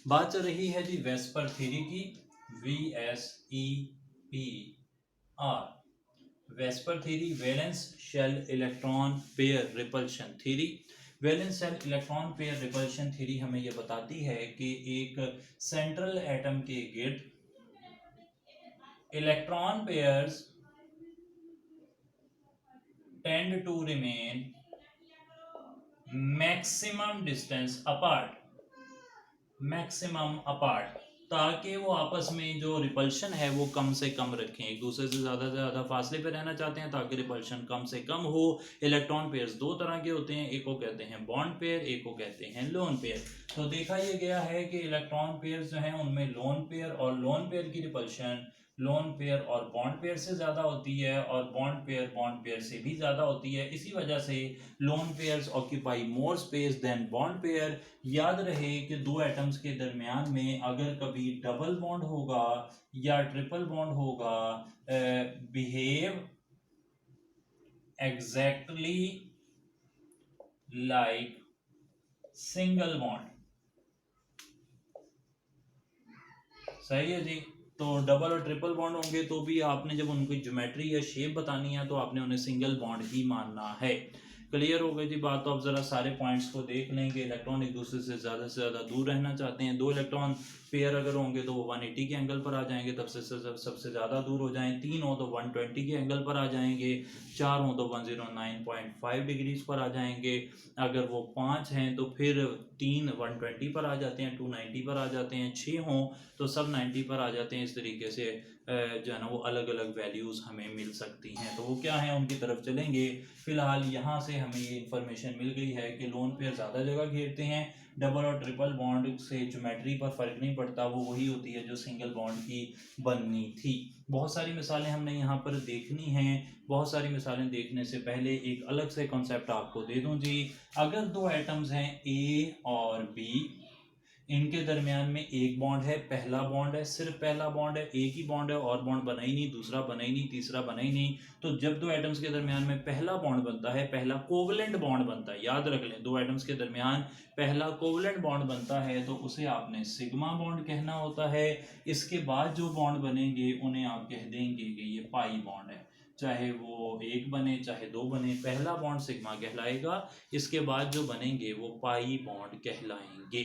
बात चल रही है जी वेस्पर थ्योरी की। VSEPR vesper theory, valence shell electron pair repulsion theory. Valence shell electron pair repulsion theory हमें यह बताती है कि एक सेंट्रल एटम के गिर्द electron pairs tend to remain maximum distance apart, ताकि वो आपस में जो रिपल्शन है वो कम से कम रखें, एक दूसरे से ज़्यादा फासले पे रहना चाहते हैं ताकि रिपल्शन कम से कम हो। इलेक्ट्रॉन पेयर्स दो तरह के होते हैं, एक को कहते हैं बॉन्ड पेयर, एक को कहते हैं लोन पेयर। तो देखा ये गया है कि इलेक्ट्रॉन पेयर्स जो हैं उनमें लोन पेयर और लोन पेयर की रिपल्शन लोन पेयर और बॉन्ड पेयर से ज़्यादा होती है और बॉन्ड पेयर से भी ज़्यादा होती है। इसी वजह से lone pairs occupy more space than bond pair. याद रहे कि दो एटम्स के दरमियान में अगर कभी डबल बॉन्ड होगा या ट्रिपल बॉन्ड होगा, behave exactly like single bond. सही है जी। तो डबल और ट्रिपल बॉन्ड होंगे तो भी आपने जब उनकी ज्योमेट्री या शेप बतानी है तो आपने उन्हें सिंगल बॉन्ड ही मानना है। क्लियर हो गई थी बात। तो अब जरा सारे पॉइंट्स को देख लेंगे। इलेक्ट्रॉन एक दूसरे से ज़्यादा दूर रहना चाहते हैं। दो इलेक्ट्रॉन पेयर अगर होंगे तो वो 180 के एंगल पर आ जाएंगे, तब से सबसे ज़्यादा दूर हो जाएं। तीन हो तो 120 के एंगल पर आ जाएंगे, चार हो तो 109.5 डिग्रीज पर आ जाएंगे। अगर वो पाँच हैं तो फिर तीन 120 पर आ जाते हैं, 290 पर आ जाते हैं। छः हों तो सब 90 पर आ जाते हैं। इस तरीके से जो है ना वो अलग अलग वैल्यूज़ हमें मिल सकती हैं। तो वो क्या है उनकी तरफ चलेंगे। फिलहाल यहाँ से हमें ये इन्फॉर्मेशन मिल गई है कि लोन पेयर ज़्यादा जगह घेरते हैं। डबल और ट्रिपल बॉन्ड से ज्योमेट्री पर फ़र्क नहीं पड़ता, वो वही होती है जो सिंगल बॉन्ड की बननी थी। बहुत सारी मिसालें हमने यहाँ पर देखनी हैं। बहुत सारी मिसालें देखने से पहले एक अलग से कॉन्सेप्ट आपको दे दूं जी। अगर दो एटम्स हैं ए और बी, इनके दरमियान में एक बॉन्ड है, पहला बॉन्ड है, सिर्फ पहला बॉन्ड है, एक ही बॉन्ड है और बॉन्ड बना ही नहीं, दूसरा बना ही नहीं, तीसरा बना ही नहीं। तो जब दो एटम्स के दरमियान में पहला बॉन्ड बनता है, पहला कोवलेंट बॉन्ड बनता है, याद रख लें, दो एटम्स के दरमियान पहला कोवलेंट बॉन्ड बनता है तो उसे आपने सिग्मा बॉन्ड कहना होता है। इसके बाद जो बॉन्ड बनेंगे उन्हें आप कह देंगे कि ये पाई बॉन्ड है। चाहे वो एक बने चाहे दो बने, पहला बॉन्ड सिग्मा कहलाएगा, इसके बाद जो बनेंगे वो पाई बॉन्ड कहलाएंगे।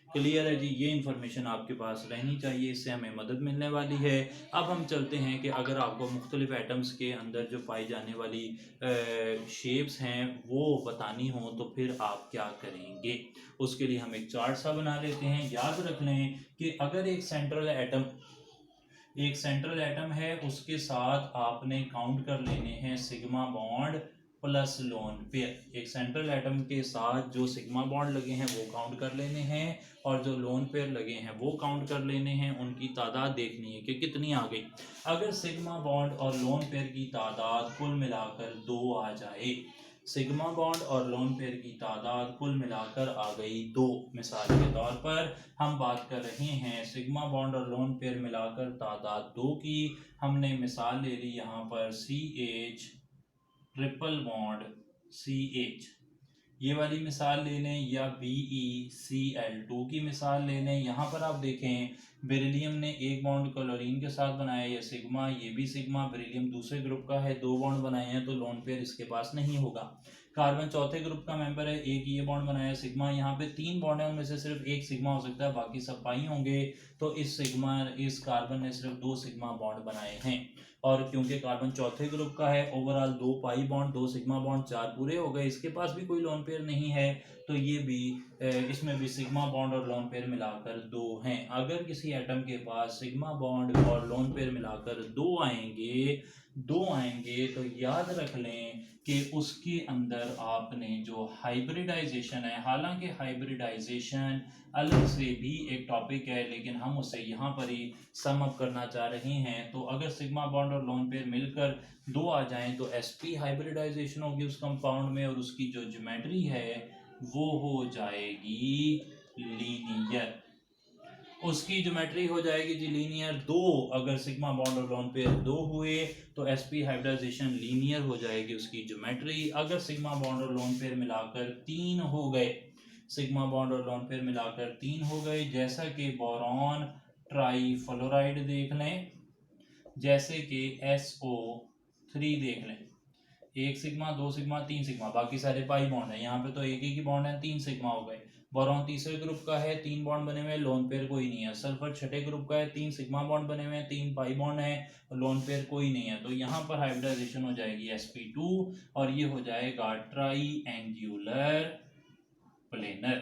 क्लियर है जी। ये इन्फॉर्मेशन आपके पास रहनी चाहिए, इससे हमें मदद मिलने वाली है। अब हम चलते हैं कि अगर आपको मुख्तलिफ एटम्स के अंदर जो पाई जाने वाली शेप्स हैं वो बतानी हो तो फिर आप क्या करेंगे। उसके लिए हम एक चार्ट सा बना लेते हैं। याद रख लें कि अगर एक सेंट्रल एटम है, उसके साथ आपने काउंट कर लेने हैं sigma bond plus lone pair. एक सेंट्रल एटम के साथ जो सिग्मा बॉन्ड लगे हैं वो काउंट कर लेने हैं और जो लोन पेयर लगे हैं वो काउंट कर लेने हैं। उनकी तादाद देखनी है कि कितनी आ गई। अगर सिग्मा बॉन्ड और लोन पेयर की तादाद कुल मिलाकर 2 आ जाए, सिग्मा बॉन्ड और लोन पेयर की तादाद कुल मिलाकर आ गई 2। मिसाल के तौर पर हम बात कर रहे हैं सिग्मा बॉन्ड और लोन पेयर मिलाकर तादाद 2 की। हमने मिसाल ले ली यहाँ पर CH ट्रिपल बॉन्ड CH, ये वाली मिसाल ले लें, या BeCl2 की मिसाल ले लें। यहाँ पर आप देखें बेरिलियम ने एक बॉन्ड क्लोरीन के साथ बनाया, ये सिग्मा, ये भी सिग्मा। बेरिलियम दूसरे ग्रुप का है, दो बॉन्ड बनाए हैं तो लोन पेयर इसके पास नहीं होगा। कार्बन चौथे ग्रुप का मेंबर है, एक ये बॉन्ड बनाया सिग्मा। यहाँ पे तीन बॉन्ड है, उनमें से सिर्फ एक सिग्मा हो सकता है, बाकी सब पाई होंगे। तो इस कार्बन ने सिर्फ 2 सिग्मा बॉन्ड बनाए हैं। और क्योंकि कार्बन चौथे ग्रुप का है, overall 2 pi bond 2 sigma bond 4 पूरे हो गए। इसके पास भी कोई लोन पेयर नहीं है तो ये भी इसमें भी सिग्मा बॉन्ड और लोन पेयर मिलाकर 2 हैं। अगर किसी एटम के पास सिग्मा बॉन्ड और लोन पेयर मिलाकर 2 आएंगे तो याद रख लें कि उसके अंदर आपने जो हाइब्रिडाइजेशन है, हालांकि हाइब्रिडाइजेशन अलग से भी एक टॉपिक है लेकिन हम उसे यहाँ पर ही सम अप करना चाह रहे हैं। तो अगर सिग्मा बॉन्ड और लोन पेयर मिलकर 2 आ जाएं तो sp हाइब्रिडाइजेशन होगी उस कंपाउंड में और उसकी जो ज्योमेट्री है वो हो जाएगी लीनियर। उसकी ज्योमेट्री हो जाएगी जी लीनियर। 2 अगर सिग्मा बॉन्ड और लोन पेयर 2 हुए तो sp हाइब्रिडाइजेशन लीनियर हो जाएगी उसकी ज्योमेट्री। अगर सिग्मा बॉन्ड और लोन पेयर मिलाकर 3 हो गए सिग्मा बॉन्ड और लोन पेयर मिलाकर 3 हो गए। जैसा कि बोरॉन ट्राईफ्लोराइड देख लें, जैसे कि SO3 देख लें, 1 सिग्मा 2 सिग्मा 3 सिग्मा, बाकी सारे पाई बॉन्ड है। यहाँ पे तो एक ही बॉन्ड है, 3 सिग्मा हो गए। बोरॉन तीसरे ग्रुप का है, 3 बॉन्ड बने हुए हैं, लोन पेयर कोई नहीं है। सल्फर छठे ग्रुप का है, 3 सिग्मा बॉन्ड बने हुए हैं, 3 पाई बॉन्ड है, लोन पेयर कोई नहीं है। तो यहाँ पर हाइब्रिडाइजेशन हो जाएगी sp2 और ये हो जाएगा ट्राई एंगुलर प्लेनर।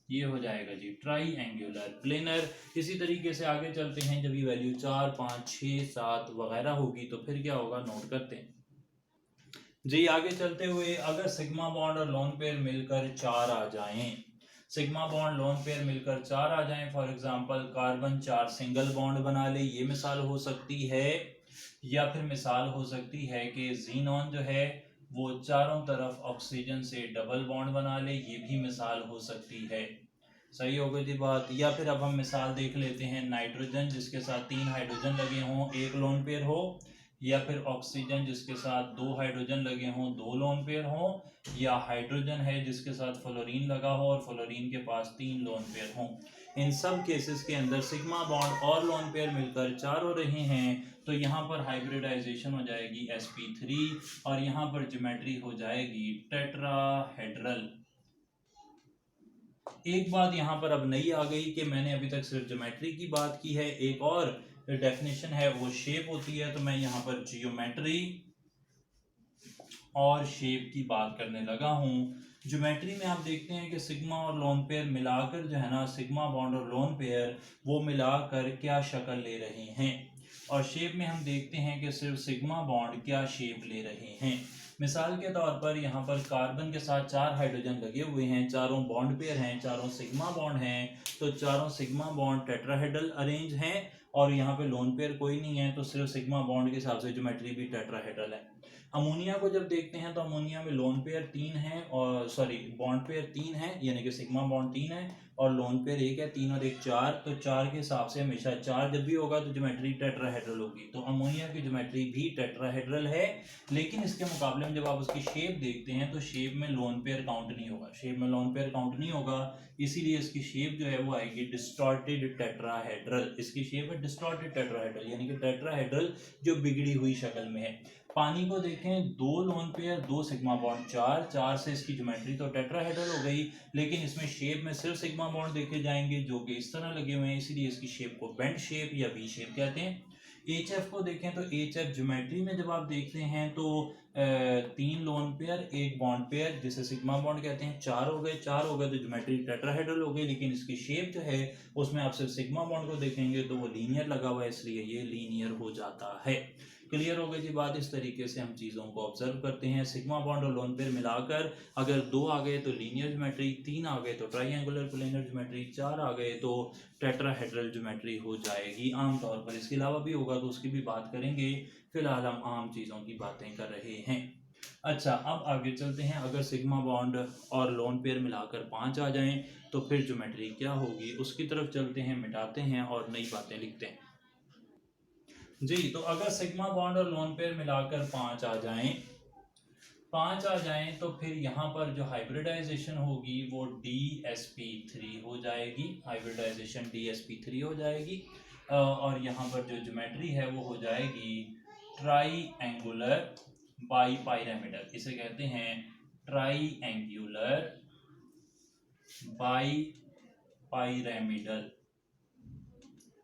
ये हो जाएगा जी ट्राई एंगुलर प्लेनर। इसी तरीके से आगे चलते हैं, जब ये वैल्यू 4 5 6 7 वगैरह होगी तो फिर क्या होगा, नोट करते हैं जी। आगे चलते हुए अगर सिग्मा बॉन्ड और लोन पेयर मिलकर 4 आ जाएं, सिग्मा बॉन्ड लोन पेयर मिलकर 4 आ जाएं, for example carbon 4 single bond बना ले, ये मिसाल हो सकती है। या फिर मिसाल हो सकती है कि जीनॉन जो है वो चारों तरफ ऑक्सीजन से डबल बॉन्ड बना ले, ये भी मिसाल हो सकती है। सही हो गई थी बात। या फिर अब हम मिसाल देख लेते हैं, नाइट्रोजन जिसके साथ 3 हाइड्रोजन लगे हों, 1 लोन पेयर हो, या फिर ऑक्सीजन जिसके साथ 2 हाइड्रोजन लगे हों, 2 लोन पेयर हो, या हाइड्रोजन है जिसके साथ फ्लोरीन लगा हो और फ्लोरीन के पास 3 लोन पेयर हों। इन सब केसेस के अंदर सिग्मा बॉन्ड और लोन पेयर मिलकर 4 हो रहे हैं, तो यहाँ पर हाइब्रिडाइजेशन हो जाएगी sp3 और यहाँ पर ज्योमेट्री हो जाएगी टेट्राहेड्रल। एक बात यहाँ पर अब नई आ गई कि मैंने अभी तक सिर्फ ज्योमेट्री की बात की है, एक और डेफिनेशन है वो शेप होती है। तो मैं यहाँ पर जियोमेट्री और शेप की बात करने लगा हूँ। ज्योमेट्री में आप देखते हैं कि सिग्मा और लोन पेयर मिलाकर जो है ना, सिग्मा बॉन्ड और लोन पेयर वो मिलाकर क्या शक्ल ले रहे हैं, और शेप में हम देखते हैं कि सिर्फ सिग्मा बॉन्ड क्या शेप ले रहे हैं। मिसाल के तौर पर यहाँ पर कार्बन के साथ 4 हाइड्रोजन लगे हुए हैं, चारों बॉन्ड पेयर हैं, चारों सिग्मा बॉन्ड हैं, तो चारों सिग्मा बॉन्ड टेट्राहेड्रल अरेंज हैं। और यहाँ पे लोन पेयर कोई नहीं है, तो सिर्फ सिग्मा बॉन्ड के हिसाब से ज्योमेट्री भी टेट्राहेड्रल है। अमोनिया को जब देखते हैं तो अमोनिया में लोन पेयर 3 है, और सॉरी बॉन्ड पेयर 3 है, यानी कि सिग्मा बॉन्ड 3 है और लोन पेयर 1 है, 3 और 1 4, तो 4 के हिसाब से हमेशा 4 जब भी होगा तो ज्योमेट्री टेट्राहेड्रल होगी। तो अमोनिया की ज्योमेट्री भी टेट्राहेड्रल है, लेकिन इसके मुकाबले में जब आप उसकी शेप देखते हैं तो शेप में लोन पेयर काउंट नहीं होगा, शेप में लोन पेयर काउंट नहीं होगा, इसीलिए इसकी शेप जो है वो आएगी डिस्टॉर्टेड टेट्राहेड्रल। इसकी शेप है डिस्टॉर्टेड टेट्राहेड्रल, यानी कि टेट्राहेड्रल जो बिगड़ी हुई शक्ल में है। पानी को देखें, 2 लोन पेयर 2 सिग्मा बॉन्ड 4, 4 से इसकी ज्योमेट्री तो टेट्राहेड्रल हो गई, लेकिन इसमें शेप में सिर्फ सिग्मा बॉन्ड देखे जाएंगे जो कि इस तरह लगे हुए हैं, इसीलिए इसकी शेप को बेंड शेप या वी शेप कहते हैं। HF को देखें तो HF ज्योमेट्री में जब आप देखते हैं तो 3 लोन पेयर 1 बॉन्ड पेयर जिसे सिग्मा बॉन्ड कहते हैं, 4 हो गए, 4 हो गए तो ज्योमेट्री टेट्राहेड्रल हो गई, लेकिन इसकी शेप जो है उसमें आप सिर्फ सिग्मा बॉन्ड को देखेंगे तो वो लीनियर लगा हुआ है, इसलिए ये लीनियर हो जाता है। क्लियर हो गई जी बात। इस तरीके से हम चीज़ों को ऑब्जर्व करते हैं। सिग्मा बॉन्ड और लोन पेयर मिलाकर अगर 2 आ गए तो लीनियर ज्योमेट्री, 3 आ गए तो ट्राइंगुलर प्लेनर ज्योमेट्री, 4 आ गए तो टेट्राहेड्रल ज्योमेट्री हो जाएगी आमतौर पर। इसके अलावा भी होगा तो उसकी भी बात करेंगे, फिलहाल हम आम चीज़ों की बातें कर रहे हैं। अच्छा, अब आगे चलते हैं। अगर सिग्मा बॉन्ड और लोन पेयर मिलाकर 5 आ जाएं तो फिर ज्योमेट्री क्या होगी, उसकी तरफ चलते हैं, मिटाते हैं और नई बातें लिखते हैं जी। तो अगर सिग्मा बॉन्ड और लोन पेयर मिलाकर 5 आ जाएं तो फिर यहाँ पर जो हाइब्रिडाइजेशन होगी वो DsP3 हो जाएगी, हाइब्रिडाइजेशन DsP3 हो जाएगी। और यहाँ पर जो ज्योमेट्री है वो हो जाएगी ट्राईएंगुलर बाईपाइरामिडल, इसे कहते हैं ट्राईएंगुलर बाईपाइरामिडल।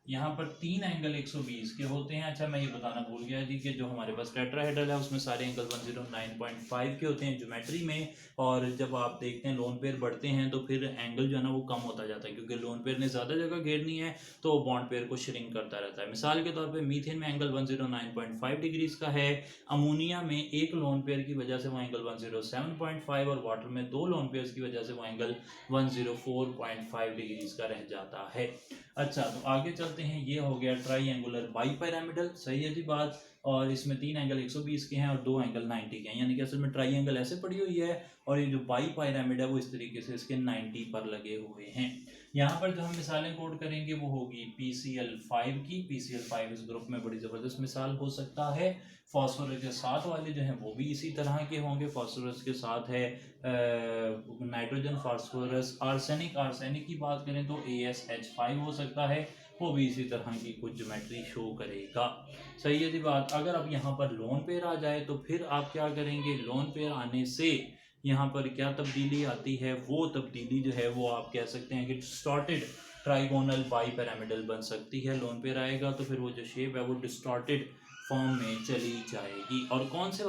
यहाँ पर 3 एंगल 120 के होते हैं। अच्छा, मैं ये बताना भूल गया जी कि जो हमारे पास टेट्राहेड्रल है उसमें सारे एंगल 109.5 के होते हैं ज्योमेट्री में, और जब आप देखते हैं लोन पेयर बढ़ते हैं तो फिर एंगल जो है ना वो कम होता जाता है, क्योंकि लोन पेयर ने ज़्यादा जगह घेरनी है तो बॉन्ड पेयर को श्रिंक करता रहता है। मिसाल के तौर पर मीथेन में एंगल 109.5 डिग्रीज का है, अमोनिया में 1 लोन पेयर की वजह से वो एंगल 107.5 और वाटर में 2 लोन पेयर की वजह से वो एंगल 104.5 डिग्रीज का रह जाता है। अच्छा, तो आगे चलते हैं। ये हो गया ट्राईएंगुलर बाईपाइरामिडल, सही है जी बात। और इसमें 3 एंगल 120 के हैं और 2 एंगल 90 के हैं, यानी कि असल में ट्राईएंगल ऐसे पड़ी हुई है और ये जो बाईपाइरामिड है वो इस तरीके से इसके 90 पर लगे हुए हैं। यहाँ पर जो हम मिसालें कोड करेंगे वो होगी PCl5 की। PCl5 इस ग्रुप में बड़ी ज़बरदस्त मिसाल हो सकता है। फॉस्फोरस के साथ वाले जो हैं वो भी इसी तरह के होंगे। फॉस्फोरस के साथ है नाइट्रोजन, फास्फोरस, आर्सेनिक। आर्सेनिक की बात करें तो AsH5 हो सकता है, वो भी इसी तरह की कुछ ज्योमेट्री शो करेगा। सही है जी बात। अगर अब यहाँ पर लोन पेयर आ जाए तो फिर आप क्या करेंगे, लोन पेयर आने से यहाँ पर क्या तब्दीली आती है, वो तब्दीली जो है वो आप कह सकते हैं कि डिस्टॉर्टेड ट्राइगोनल बाईपिरामिडल बन सकती है। लोन पेयर आएगा तो फिर वो जो शेप है वो डिस्टॉर्टेड फॉर्म में चली जाएगी। और कौन से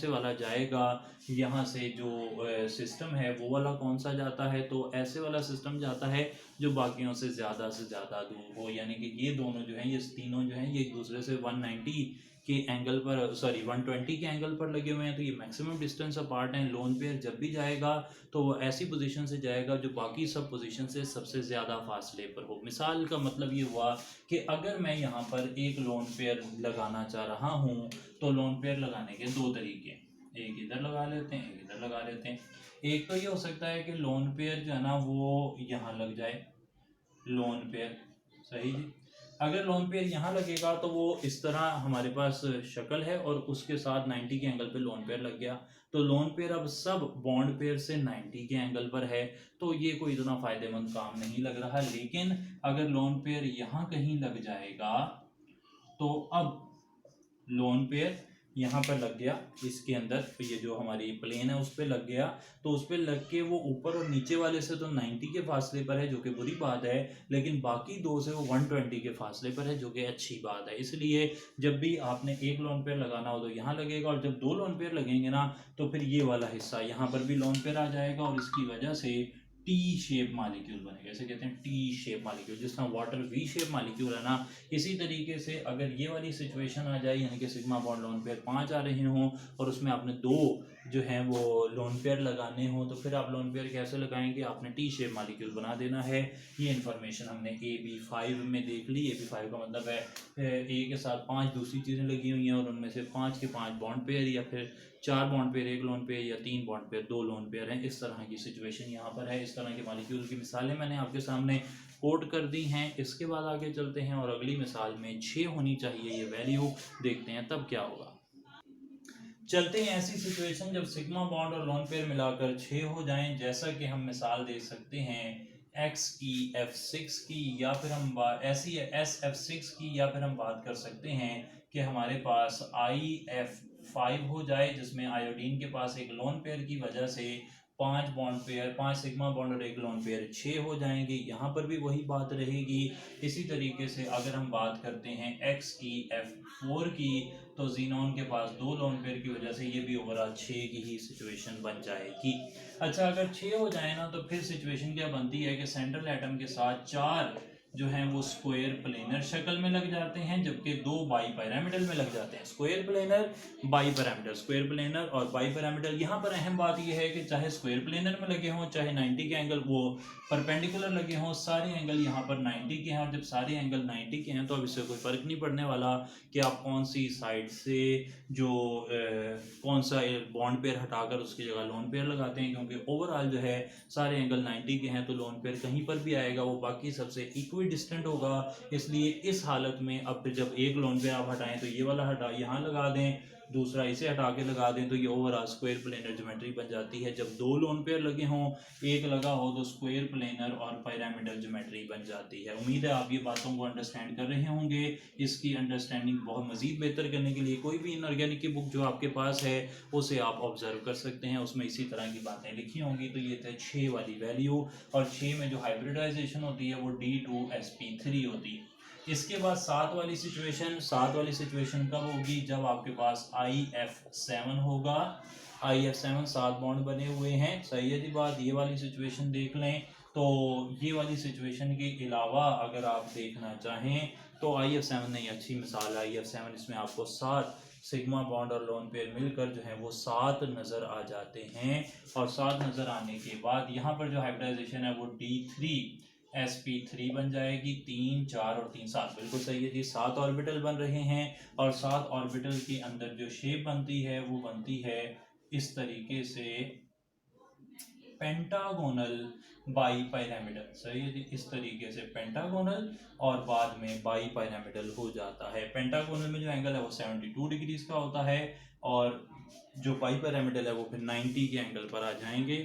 वाला जाएगा, यहाँ से जो सिस्टम है वो वाला कौन सा जाता है, तो ऐसे वाला सिस्टम जाता है जो बाकियों से ज़्यादा दूर हो। यानी कि ये दोनों जो हैं, ये तीनों जो हैं, ये एक दूसरे से 190 के एंगल पर, सॉरी 120 के एंगल पर लगे हुए हैं, तो ये मैक्सिमम डिस्टेंस अपार्ट हैं। लोन पेयर जब भी जाएगा तो वो ऐसी पोजीशन से जाएगा जो बाकी सब पोजीशन से सबसे ज़्यादा फासले पर हो। मिसाल का मतलब ये हुआ कि अगर मैं यहाँ पर एक लोन पेयर लगाना चाह रहा हूँ तो लोन पेयर लगाने के दो तरीके, एक इधर लगा लेते हैं, एक इधर लगा लेते हैं। एक तो ये हो सकता है कि लोन पेयर जो है ना वो यहाँ लग जाए, लोन पेयर, सही जी। अगर लोन पेयर यहाँ लगेगा तो वो इस तरह हमारे पास शक्ल है और उसके साथ 90 के एंगल पे लोन पेयर लग गया। तो लोन पेयर अब सब बॉन्ड पेयर से 90 के एंगल पर है, तो ये कोई इतना फायदेमंद काम नहीं लग रहा। लेकिन अगर लोन पेयर यहाँ कहीं लग जाएगा तो अब लोन पेयर यहाँ पर लग गया, इसके अंदर ये जो हमारी प्लेन है उस पर लग गया, तो उस पर लग के वो ऊपर और नीचे वाले से तो 90 के फासले पर है, जो कि बुरी बात है, लेकिन बाकी दो से वो 120 के फासले पर है, जो कि अच्छी बात है। इसलिए जब भी आपने एक लोन पेयर लगाना हो तो यहाँ लगेगा, और जब दो लोन पेयर लगेंगे ना तो फिर ये वाला हिस्सा यहाँ पर भी लोन पेयर आ जाएगा, और इसकी वजह से टी शेप मालिक्यूल बनेगा। इसे कहते हैं टी शेप मालिक्यूल। जिस तरह वाटर वी शेप मालिक्यूल है ना, इसी तरीके से अगर ये वाली सिचुएशन आ जाए, यानी कि सिग्मा बॉन्ड लोन पेयर 5 आ रहे हों और उसमें आपने दो जो हैं वो लोन पेयर लगाने हों, तो फिर आप लोन पेयर कैसे लगाएंगे, आपने टी शेप मालिक्यूल बना देना है। ये इन्फॉर्मेशन हमने AB5 में देख ली। AB5 का मतलब है ए के साथ 5 दूसरी चीज़ें लगी हुई हैं और उनमें से 5 के 5 बॉन्ड पेयर, या फिर 4 बॉन्ड पेयर एक लोन पेयर, या 3 बॉन्ड पेयर 2 लोन पेयर हैं। इस तरह की सिचुएशन यहाँ पर है। इस तरह के मालिक्यूल की मिसालें मैंने आपके सामने कोड कर दी हैं। इसके बाद आगे चलते हैं और अगली मिसाल में 6 होनी चाहिए ये वैल्यू, देखते हैं तब क्या होगा। चलते हैं ऐसी सिचुएशन जब सिग्मा बॉन्ड और लोन पेयर मिलाकर 6 हो जाएं, जैसा कि हम मिसाल दे सकते हैं XeF6 की, या फिर हम ऐसी SF6 की, या फिर हम बात कर सकते हैं कि हमारे पास IF5 हो जाए, जिसमें आयोडीन के पास एक लोन पेयर की वजह से 5 बॉन्ड पेयर, 5 सिग्मा बॉन्ड और एक लोन पेयर 6 हो जाएंगे। यहाँ पर भी वही बात रहेगी। इसी तरीके से अगर हम बात करते हैं XeF4 की, तो जीनोन के पास 2 लोन पेयर की वजह से ये भी ओवरऑल 6 की ही सिचुएशन बन जाएगी। अच्छा, अगर 6 हो जाए ना तो फिर सिचुएशन क्या बनती है कि सेंट्रल एटम के साथ 4 जो हैं वो स्क्वायर प्लेनर शक्ल में लग जाते हैं, जबकि 2 बाई पैरामिडल में लग जाते हैं। Square planar, by pyramidal, square planar और बाई पैरामिडल। यहाँ पर अहम बात यह है कि चाहे स्क्वायर प्लेनर में लगे हों, चाहे 90 के एंगल वो परपेंडिकुलर लगे हों, सारे एंगल यहाँ पर 90 के हैं। और जब सारे एंगल 90 के हैं तो अब इससे कोई फर्क नहीं पड़ने वाला कि आप कौन सी साइड से जो कौन सा बॉन्ड पेयर हटाकर उसकी जगह लोन पेयर लगाते हैं, क्योंकि ओवरऑल जो है सारे एंगल 90 के हैं, तो लोन पेयर कहीं पर भी आएगा वो बाकी सबसे इक्वी डिस्टेंट होगा। इसलिए इस हालत में अब फिर जब एक लोन पेयर आप हटाएं तो ये वाला हटा यहाँ लगा दें, दूसरा इसे हटा के लगा दें, तो ये ओवरऑल स्क्वायर प्लेनर ज्योमेट्री बन जाती है। जब 2 लोन पेयर लगे हों, एक लगा हो, तो स्क्वायर प्लेनर और पिरामिडल ज्योमेट्री बन जाती है। उम्मीद है आप ये बातों को अंडरस्टैंड कर रहे होंगे। इसकी अंडरस्टैंडिंग बहुत मज़ीद बेहतर करने के लिए कोई भी इनऑर्गेनिक की बुक जो आपके पास है उसे आप ऑब्जर्व कर सकते हैं, उसमें इसी तरह की बातें लिखी होंगी। तो ये थे 6 वाली वैल्यू, और 6 में जो हाइब्रिडाइजेशन होती है वो D2sp3 होती है। इसके बाद 7 वाली सिचुएशन कब होगी, जब आपके पास IF7 होगा। IF7 7 बॉन्ड बने हुए हैं, सही है जी बात। ये वाली सिचुएशन देख लें। तो ये वाली सिचुएशन के अलावा अगर आप देखना चाहें तो IF7 नहीं, अच्छी मिसाल है IF7। इसमें आपको 7 सिग्मा बॉन्ड और लोन पेयर मिलकर जो है वो 7 नज़र आ जाते हैं, और 7 नज़र आने के बाद यहाँ पर जो हाइब्रिडाइजेशन है वो D3sp3 बन जाएगी। 3 4 और 3 7, बिल्कुल सही है जी। 7 ऑर्बिटल बन रहे हैं, और 7 ऑर्बिटल के अंदर जो शेप बनती है वो बनती है इस तरीके से। Pentagonal bi pyramidal. सही है जी, इस तरीके से पेंटागोनल और बाद में बाई पिरामिडल हो जाता है। पेंटागोनल में जो एंगल है वो 72 डिग्रीज का होता है और जो बाई पिरामिडल है वो फिर 90 के एंगल पर आ जाएंगे।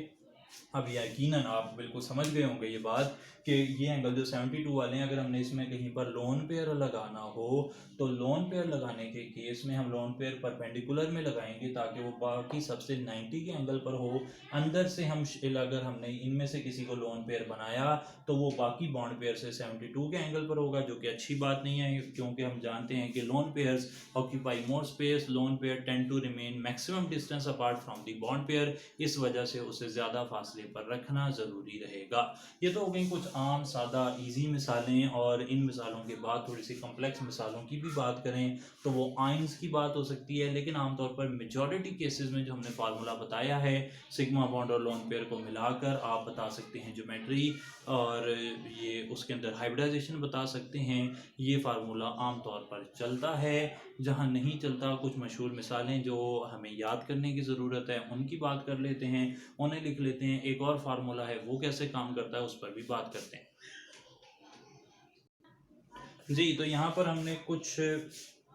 अब यकीनन आप बिल्कुल समझ गए होंगे ये बात कि ये एंगल जो 72 वाले हैं, अगर हमने इसमें कहीं पर लोन पेयर लगाना हो तो लोन पेयर लगाने के केस में हम लोन पेयर परपेंडिकुलर में लगाएंगे ताकि वो बाकी सबसे 90 के एंगल पर हो। अंदर से हम अगर हमने इनमें से किसी को लोन पेयर बनाया तो वो बाकी बॉन्ड पेयर से 72 के एंगल पर होगा, जो कि अच्छी बात नहीं है क्योंकि हम जानते हैं कि lone pairs occupy more space, lone pair tend to remain maximum distance apart from the bond pair, इस वजह से उसे ज़्यादा फासले पर रखना ज़रूरी रहेगा। ये तो हो गई कुछ आम सादा इजी मिसालें, और इन मिसालों के बाद थोड़ी सी कॉम्प्लेक्स मिसालों की भी बात करें तो वो आइंस की बात हो सकती है, लेकिन आमतौर पर मेजॉरिटी केसेस में जो हमने फार्मूला बताया है सिग्मा बॉन्ड और लोन पेयर को मिलाकर आप बता सकते हैं ज्योमेट्री, और ये उसके अंदर हाइब्रिडाइजेशन बता सकते हैं। ये फार्मूला आमतौर पर चलता है। जहाँ नहीं चलता कुछ मशहूर मिसालें जो हमें याद करने की ज़रूरत है उनकी बात कर लेते हैं, उन्हें लिख लेते हैं। एक और फार्मूला है वो कैसे काम करता है उस पर भी बात करते हैं जी। तो यहाँ पर हमने कुछ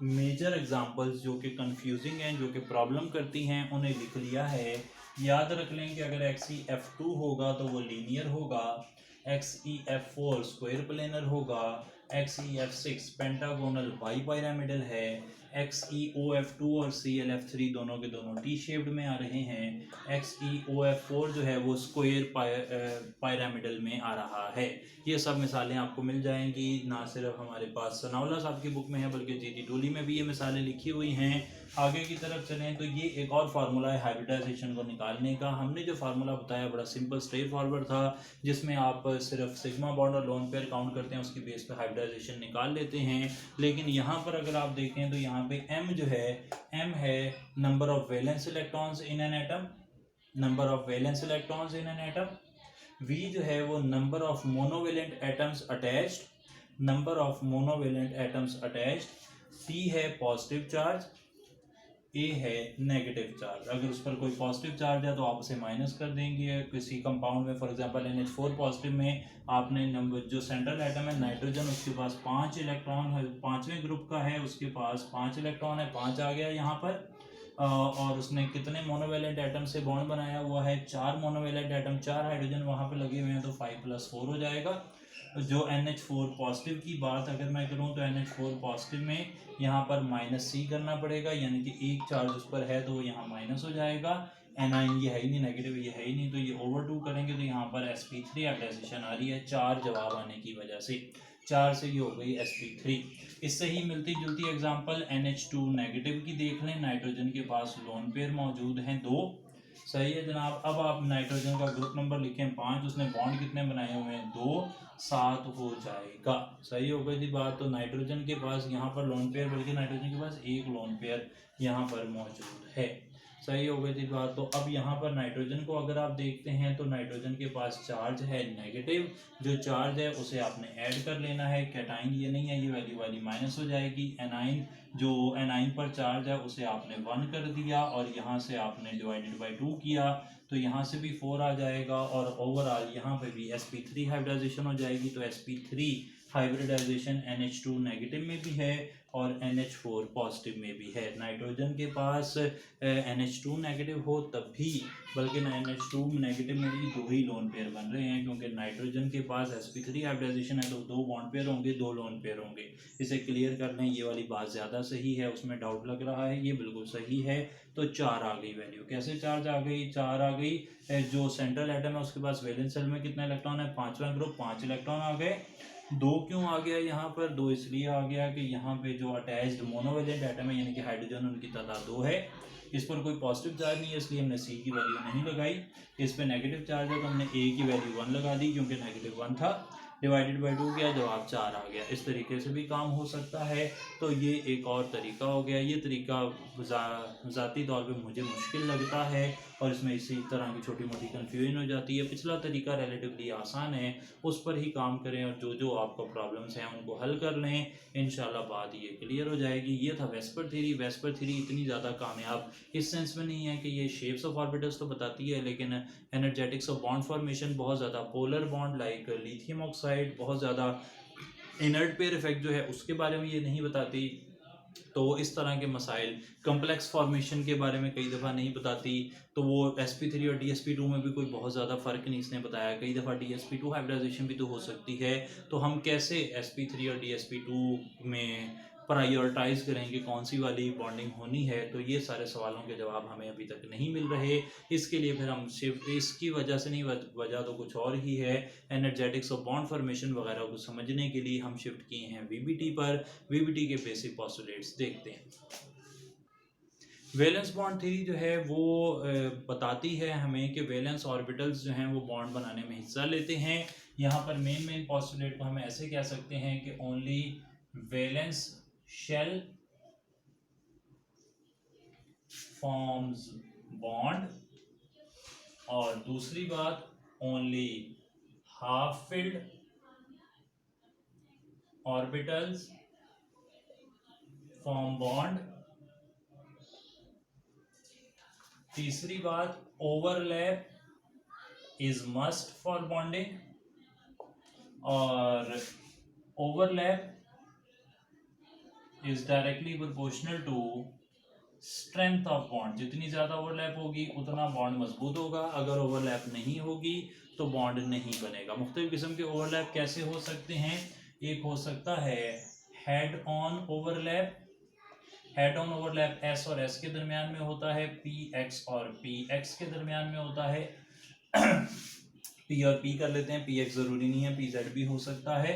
मेजर एग्जांपल्स जो कि कंफ्यूजिंग हैं, जो कि प्रॉब्लम करती हैं, उन्हें लिख लिया है। याद रख लें कि अगर XeF2 होगा तो वो लीनियर होगा, XeF4 स्क्वायर प्लेनर होगा, XeF6 पेंटागोनल बाई पिरामिडल है, XeOF2 और ClF3 दोनों के दोनों टी शेप्ड में आ रहे हैं, XeOF4 जो है वो स्क्वायर पिरामिडल में आ रहा है। ये सब मिसालें आपको मिल जाएंगी, ना सिर्फ हमारे पास सनाउल्लाह साहब की बुक में है बल्कि जीटी टोली में भी ये मिसालें लिखी हुई हैं। आगे की तरफ चलें तो ये एक और फार्मूला है हाइब्रिडाइजेशन को निकालने का। हमने जो फार्मूला बताया बड़ा सिंपल स्ट्रेट फॉरवर्ड था, जिसमें आप सिर्फ सिग्मा बॉन्ड और लोन पेयर काउंट करते हैं, उसकी बेस पे हाइब्रिडाइजेशन निकाल लेते हैं। लेकिन यहाँ पर अगर आप देखें तो यहाँ पे m जो है, m है number of valence electrons in an atom, number of valence electrons in an atom. v जो है वो number of monovalent atoms attached, number of monovalent atoms attached. p है पॉजिटिव चार्ज, ए है नेगेटिव चार्ज। अगर उस पर कोई पॉजिटिव चार्ज है तो आप उसे माइनस कर देंगे। किसी कंपाउंड में फॉर एग्जांपल NH4 पॉजिटिव में आपने नंबर जो सेंट्रल एटम है नाइट्रोजन, उसके पास 5 इलेक्ट्रॉन है, 5वें ग्रुप का है, उसके पास 5 इलेक्ट्रॉन है, 5 आ गया यहाँ पर। और उसने कितने मोनोवेलेंट एटम से बॉन्ड बनाया हुआ है, 4 मोनोवेलेंट एटम, 4 हाइड्रोजन वहाँ पे लगे हुए हैं, तो 5+4 हो जाएगा। जो NH4 पॉजिटिव की बात अगर मैं करूं तो NH4 पॉजिटिव में यहाँ पर -C करना पड़ेगा, यानी कि एक चार्ज उस पर है तो वो यहाँ माइनस हो जाएगा। एनाइन ये है ही नहीं, नेगेटिव ये है ही नहीं, तो ये ओवर 2 करेंगे तो यहाँ पर sp3 हाइब्रिडाइजेशन आ रही है 4 जवाब आने की वजह से। 4 से ये हो गई sp3। इससे ही मिलती जुलती एग्जांपल NH2 नेगेटिव की देख लें। नाइट्रोजन के पास लोन पेयर मौजूद हैं 2। सही है जनाब। अब आप नाइट्रोजन का ग्रुप नंबर लिखें 5, उसने बॉन्ड कितने बनाए हुए हैं 2, 7 हो जाएगा। सही हो गई थी बात। तो नाइट्रोजन के पास यहाँ पर लोन पेयर, बल्कि नाइट्रोजन के पास एक लोन पेयर यहाँ पर मौजूद है। सही हो गई थी बात। तो अब यहाँ पर नाइट्रोजन को अगर आप देखते हैं तो नाइट्रोजन के पास चार्ज है नेगेटिव, जो चार्ज है उसे आपने ऐड कर लेना है। कैटाइन ये नहीं है, ये वैल्यू वाली माइनस हो जाएगी। एनाइन, जो एनाइन पर चार्ज है उसे आपने 1 कर दिया और यहाँ से आपने डिवाइडेड बाई 2 किया तो यहाँ से भी 4 आ जाएगा, और ओवरऑल यहाँ पे भी sp3 हाइब्रिडाइजेशन हो जाएगी। तो sp3 हाइब्रिडाइजेशन NH2 नेगेटिव में भी है और NH4 पॉजिटिव में भी है। नाइट्रोजन के पास NH2 नेगेटिव हो तब भी, बल्कि NH2 नेगेटिव में भी 2 ही लोन पेयर बन रहे हैं, क्योंकि नाइट्रोजन के पास sp3 हाइब्रिडाइजेशन है तो 2 बॉन्ड पेयर होंगे, 2 लोन पेयर होंगे। इसे क्लियर कर लें, ये वाली बात ज़्यादा सही है, उसमें डाउट लग रहा है, ये बिल्कुल सही है। तो 4 आ गई वैल्यू। कैसे चार्ज आ गई? 4 आ गई। जो सेंट्रल एटम है उसके पास वैलेंस शेल में कितना इलेक्ट्रॉन है? 5वां ग्रुप, 5 इलेक्ट्रॉन आ गए। 2 क्यों आ गया यहाँ पर? 2 इसलिए आ गया कि यहाँ पे जो अटैच्ड मोनोवेलेंट एटम है यानी कि हाइड्रोजन, उनकी तादाद 2 है। इस पर कोई पॉजिटिव चार्ज नहीं है इसलिए हमने C की वैल्यू नहीं लगाई। इस पर नेगेटिव चार्ज है तो हमने A की वैल्यू 1 लगा दी क्योंकि नेगेटिव 1 था। डिवाइडेड बाई 2 किया, जवाब 4 आ गया। इस तरीके से भी काम हो सकता है। तो ये एक और तरीका हो गया। ये तरीका ज़ाती तौर पे मुझे मुश्किल लगता है और इसमें इसी तरह की छोटी मोटी कन्फ्यूजन हो जाती है। पिछला तरीका रिलेटिवली आसान है, उस पर ही काम करें और जो जो आपका प्रॉब्लम्स हैं उनको हल कर लें, इंशाल्लाह बात ये क्लियर हो जाएगी। ये था वेस्पर थ्योरी। वेस्पर थ्योरी इतनी ज़्यादा कामयाब इस सेंस में नहीं है कि ये शेप्स ऑफ ऑर्बिटल्स तो बताती है, लेकिन एनर्जेटिक्स ऑफ बॉन्ड फॉर्मेशन, बहुत ज़्यादा polar bond like lithium oxide, बहुत ज़्यादा इनर्ट पेयर इफेक्ट जो है उसके बारे में ये नहीं बताती। तो इस तरह के मसाइल, कम्प्लेक्स फॉर्मेशन के बारे में कई दफ़ा नहीं बताती। तो वो sp3 और dsp2 में भी कोई बहुत ज़्यादा फ़र्क नहीं इसने बताया। कई दफ़ा dsp2 हाइब्रिडाइजेशन भी तो हो सकती है, तो हम कैसे sp3 और dsp2 में प्रायोरिटाइज करेंगे, कौन सी वाली बॉन्डिंग होनी है। तो ये सारे सवालों के जवाब हमें अभी तक नहीं मिल रहे। इसके लिए फिर हम शिफ्ट, इसकी वजह से नहीं, वजह तो कुछ और ही है। एनर्जेटिक्स ऑफ बॉन्ड फॉर्मेशन वगैरह को समझने के लिए हम शिफ्ट किए हैं VBT पर। VBT के बेसिक पोस्टुलेट्स देखते हैं। वैलेंस बॉन्ड थ्योरी जो है वो बताती है हमें कि वैलेंस ऑर्बिटल्स जो हैं वो बॉन्ड बनाने में हिस्सा लेते हैं। यहाँ पर मेन पोस्टुलेट को हम ऐसे कह सकते हैं कि only valence shell forms bond, और दूसरी बात only half filled orbitals form bond. तीसरी बात, overlap is must for bonding, और overlap is directly proportional to strength of bond. जितनी ज़्यादा ओवरलैप होगी उतना बॉन्ड मजबूत होगा, अगर ओवरलैप नहीं होगी तो बॉन्ड नहीं बनेगा। मुख्तलिफ किस्म के ओवरलैप कैसे हो सकते हैं? एक हो सकता है head on overlap. Head on overlap S और S के दरमियान में होता है, PX और PX के दरमियान में होता है। P और P कर लेते हैं, PX ज़रूरी नहीं है, PZ भी हो सकता है,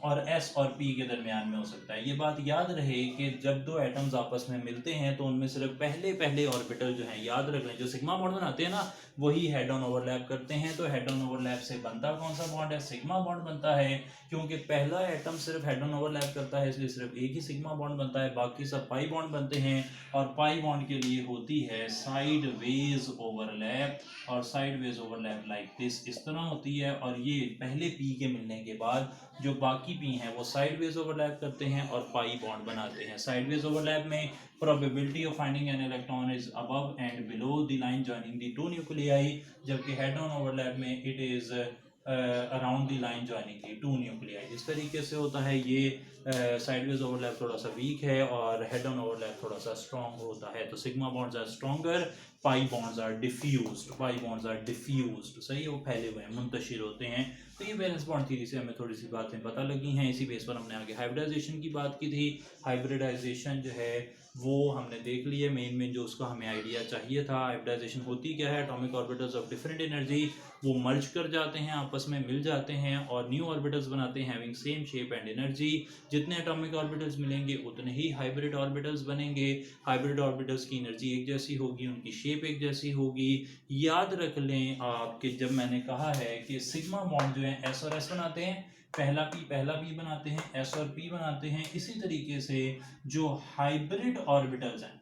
और S और P के दरमियान में हो सकता है। ये बात याद रहे कि जब दो एटम्स आपस में मिलते हैं तो उनमें सिर्फ पहले ऑर्बिटल जो हैं, याद रख लें, जो सिग्मा बॉन्ड बनाते हैं ना, वही हेड ऑन ओवरलैप करते हैं। तो हेड ऑन ओवरलैप से बनता कौन सा बॉन्ड है? सिग्मा बॉन्ड बनता है। क्योंकि पहला एटम सिर्फ हेड ऑन ओवरलैप करता है, इसलिए सिर्फ एक ही सिग्मा बॉन्ड बनता है, बाकी सब पाई बॉन्ड बनते हैं। और पाई बॉन्ड के लिए होती है साइड वेज ओवरलैप, और sideways overlap like this, इस तरह होती है। और ये पहले पी के मिलने के बाद जो बाकी पी हैं वो साइडवेज ओवरलैप करते हैं और पाई बॉन्ड बनाते हैं। साइडवेज ओवरलैप में probability of finding an electron is above and below the line joining the two nuclei, जबकि हेड ऑन ओवरलैप में it is around the line joining the two nuclei. इस तरीके से होता है। ये साइडवेज ओवरलैप थोड़ा सा वीक है और हेड ऑन ओवरलैप थोड़ा सा स्ट्रॉन्ग होता है। तो sigma bonds are stronger, pi bonds are diffused. Pi bonds are diffused, सही, वो फैले हुए हैं, मुंतशिर होते हैं। तो ये वैलेंस बॉन्ड थ्योरी से हमें थोड़ी सी बातें पता लगी हैं। इसी बेस पर हमने आगे हाइब्रिडाइजेशन की बात की थी। हाइब्रिडाइजेशन जो है वो हमने देख लिया, मेन जो उसका हमें आइडिया चाहिए था। हाइब्रिडाइजेशन होती क्या है? Atomic orbitals of different energy वो मर्ज कर जाते हैं, आपस में मिल जाते हैं और न्यू ऑर्बिटल्स बनाते हैं having same shape and energy. जितने एटॉमिक ऑर्बिटल्स मिलेंगे उतने ही हाइब्रिड ऑर्बिटल्स बनेंगे। हाइब्रिड ऑर्बिटल्स की एनर्जी एक जैसी होगी, उनकी शेप एक जैसी होगी। याद रख लें आप कि जब मैंने कहा है कि सिग्मा बॉन्ड जो है S और S बनाते हैं, पहला पी बनाते हैं, S और P बनाते हैं। इसी तरीके से जो हाइब्रिड ऑर्बिटल्स हैं,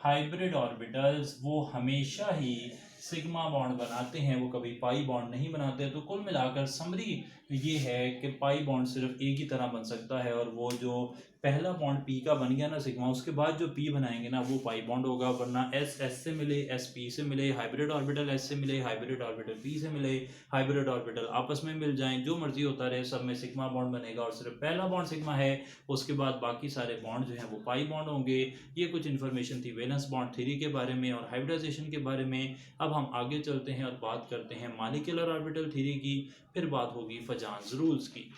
हाइब्रिड ऑर्बिटल्स वो हमेशा ही सिग्मा बॉन्ड बनाते हैं, वो कभी पाई बॉन्ड नहीं बनाते। तो कुल मिलाकर समरी ये है कि पाई बॉन्ड सिर्फ एक ही तरह बन सकता है, और वो जो पहला बॉन्ड पी का बन गया ना सिग्मा, उसके बाद जो पी बनाएंगे ना वो पाई बॉन्ड होगा। वरना एस एस से मिले, एस पी से मिले, हाइब्रिड ऑर्बिटल एस से मिले, हाइब्रिड ऑर्बिटल पी से मिले, हाइब्रिड ऑर्बिटल आपस में मिल जाएं, जो मर्जी होता रहे, सब में सिग्मा बॉन्ड बनेगा। और सिर्फ पहला बॉन्ड सिग्मा है, उसके बाद बाकी सारे बॉन्ड जो हैं वो पाई बॉन्ड होंगे। ये कुछ इन्फॉर्मेशन थी वैलेंस बॉन्ड थ्योरी के बारे में और हाइब्रिडाइजेशन के बारे में। अब हम आगे चलते हैं और बात करते हैं मॉलिक्यूलर ऑर्बिटल थ्योरी की, फिर बात होगी फजान्स रूल्स की।